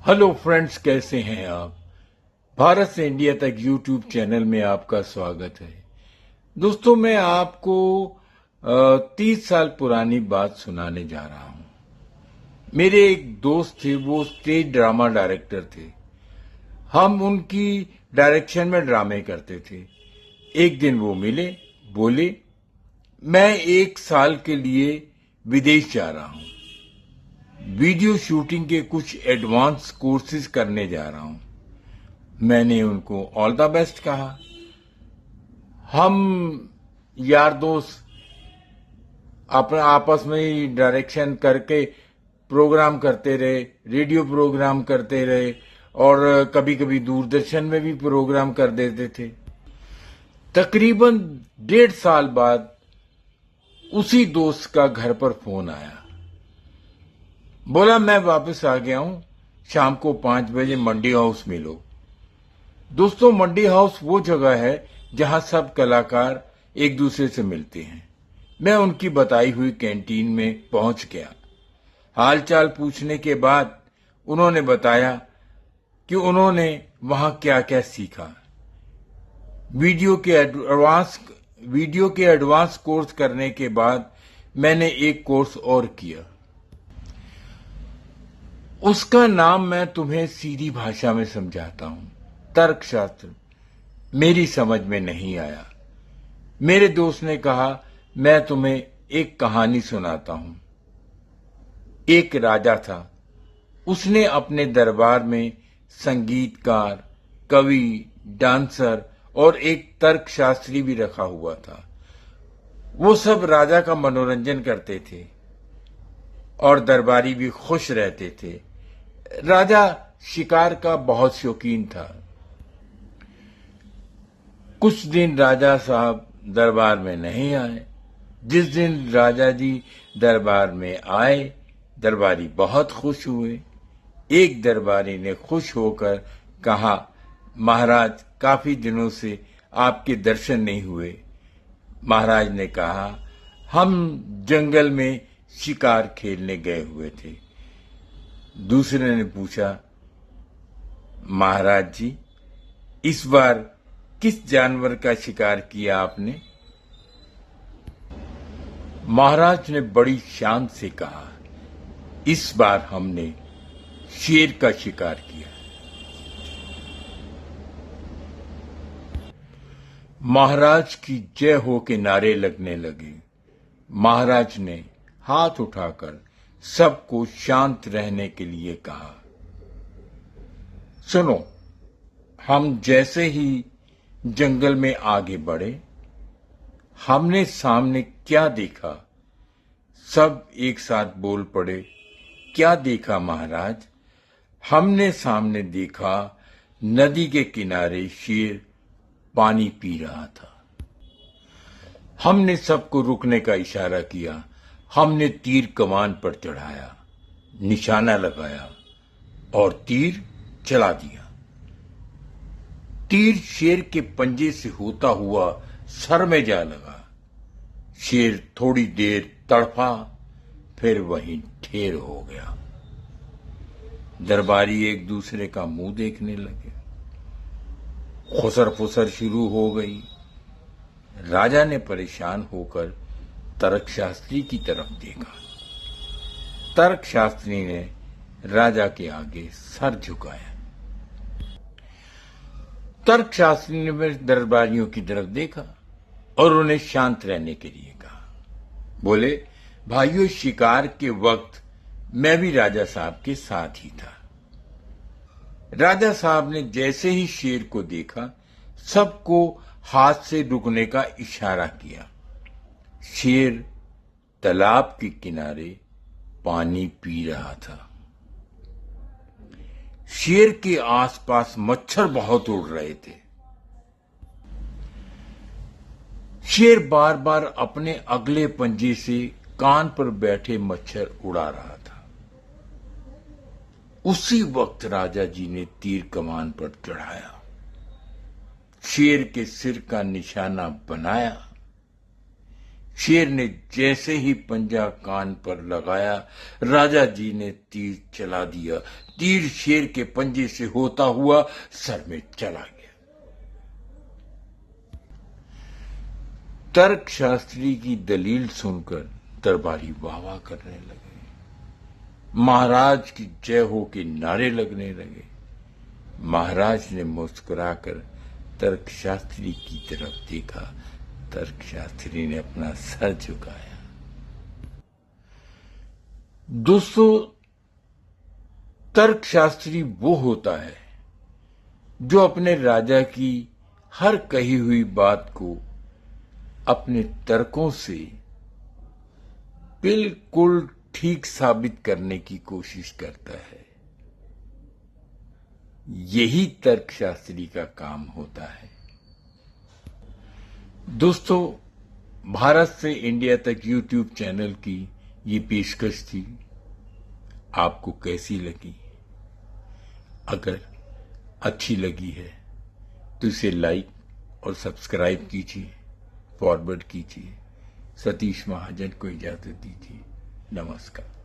Hello friends, कैसे हैं आप। भारत से इंडिया तक यूट्यूब चैनल में आपका स्वागत है। दोस्तों, मैं आपको 30 साल पुरानी बात सुनाने जा रहा हूं। मेरे एक दोस्त थे, वो स्टेज ड्रामा डायरेक्टर थे। हम उनकी डायरेक्शन में ड्रामे करते थे। एक दिन वो मिले, बोले मैं 1 साल के लिए विदेश जा रहा हूं, वीडियो शूटिंग के कुछ एडवांस कोर्सेज करने जा रहा हूं। मैंने उनको ऑल द बेस्ट कहा। हम यार दोस्त अपना आपस में ही डायरेक्शन करके प्रोग्राम करते रहे, रेडियो प्रोग्राम करते रहे और कभी कभी दूरदर्शन में भी प्रोग्राम कर देते थे। तकरीबन 1.5 साल बाद उसी दोस्त का घर पर फोन आया। बोला मैं वापस आ गया हूं, शाम को 5 बजे मंडी हाउस मिलो। दोस्तों, मंडी हाउस वो जगह है जहां सब कलाकार एक दूसरे से मिलते हैं। मैं उनकी बताई हुई कैंटीन में पहुंच गया। हालचाल पूछने के बाद उन्होंने बताया कि उन्होंने वहां क्या क्या सीखा। वीडियो के एडवांस कोर्स करने के बाद मैंने एक कोर्स और किया। उसका नाम मैं तुम्हें सीधी भाषा में समझाता हूं, तर्कशास्त्र। मेरी समझ में नहीं आया। मेरे दोस्त ने कहा मैं तुम्हें एक कहानी सुनाता हूं। एक राजा था। उसने अपने दरबार में संगीतकार, कवि, डांसर और एक तर्कशास्त्री भी रखा हुआ था। वो सब राजा का मनोरंजन करते थे और दरबारी भी खुश रहते थे। राजा शिकार का बहुत शौकीन था। कुछ दिन राजा साहब दरबार में नहीं आए। जिस दिन राजा जी दरबार में आए, दरबारी बहुत खुश हुए। एक दरबारी ने खुश होकर कहा, महाराज, काफी दिनों से आपके दर्शन नहीं हुए। महाराज ने कहा, हम जंगल में शिकार खेलने गए हुए थे। दूसरे ने पूछा, महाराज जी, इस बार किस जानवर का शिकार किया आपने? महाराज ने बड़ी शान से कहा, इस बार हमने शेर का शिकार किया। महाराज की जय हो के नारे लगने लगे। महाराज ने हाथ उठाकर सबको शांत रहने के लिए कहा। सुनो, हम जैसे ही जंगल में आगे बढ़े, हमने सामने क्या देखा? सब एक साथ बोल पड़े, क्या देखा महाराज? हमने सामने देखा, नदी के किनारे शेर पानी पी रहा था। हमने सबको रुकने का इशारा किया। हमने तीर कमान पर चढ़ाया, निशाना लगाया और तीर चला दिया। तीर शेर के पंजे से होता हुआ सर में जा लगा। शेर थोड़ी देर तड़पा, फिर वहीं ढेर हो गया। दरबारी एक दूसरे का मुंह देखने लगे। खुसर फुसर शुरू हो गई। राजा ने परेशान होकर तर्कशास्त्री की तरफ देखा। तर्कशास्त्री ने राजा के आगे सर झुकाया। तर्कशास्त्री ने दरबारियों की तरफ देखा और उन्हें शांत रहने के लिए कहा। बोले, भाइयों, शिकार के वक्त मैं भी राजा साहब के साथ ही था। राजा साहब ने जैसे ही शेर को देखा, सबको हाथ से रुकने का इशारा किया। शेर तालाब के किनारे पानी पी रहा था। शेर के आसपास मच्छर बहुत उड़ रहे थे। शेर बार बार अपने अगले पंजे से कान पर बैठे मच्छर उड़ा रहा था। उसी वक्त राजा जी ने तीर कमान पर चढ़ाया, शेर के सिर का निशाना बनाया। शेर ने जैसे ही पंजा कान पर लगाया, राजा जी ने तीर चला दिया। तीर शेर के पंजे से होता हुआ सर में चला गया। तर्कशास्त्री की दलील सुनकर दरबारी वाह वाह करने लगे। महाराज की जय हो के नारे लगने लगे। महाराज ने मुस्कुराकर तर्कशास्त्री की तरफ देखा। तर्कशास्त्री ने अपना सर झुकाया। दोस्तों, तर्कशास्त्री वो होता है जो अपने राजा की हर कही हुई बात को अपने तर्कों से बिल्कुल ठीक साबित करने की कोशिश करता है। यही तर्कशास्त्री का काम होता है। दोस्तों, भारत से इंडिया तक यूट्यूब चैनल की ये पेशकश थी। आपको कैसी लगी? अगर अच्छी लगी है तो इसे लाइक और सब्सक्राइब कीजिए, फॉरवर्ड कीजिए। सतीश महाजन को इजाजत दीजिए। नमस्कार।